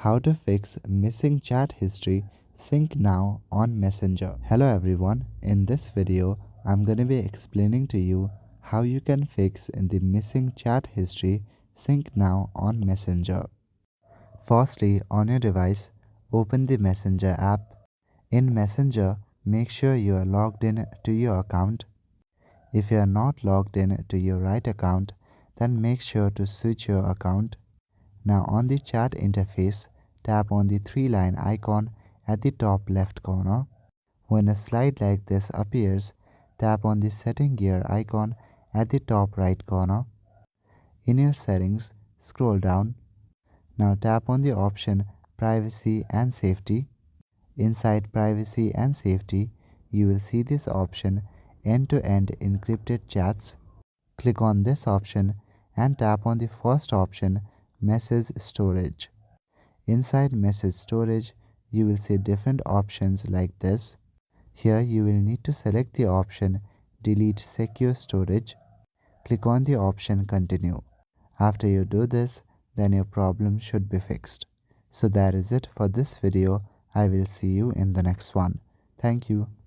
How to fix missing chat history. Sync now on Messenger. Hello everyone. In this video, I'm going to be explaining to you how you can fix the missing chat history. Sync now on Messenger. Firstly, on your device, open the Messenger app. In Messenger, make sure you are logged in to your account. If you are not logged in to your right account, then make sure to switch your account. Now on the chat interface, tap on the three-line icon at the top left corner. When a slide like this appears, tap on the setting gear icon at the top right corner. In your settings, scroll down. Now tap on the option Privacy and Safety. Inside Privacy and Safety, you will see this option End-to-End Encrypted Chats. Click on this option and tap on the first option Message Storage. Inside Message Storage, you will see different options like this. Here you will need to select the option Delete Secure Storage. Click on the option Continue. After you do this, then your problem should be fixed. So that is it for this video. I will see you in the next one. Thank you.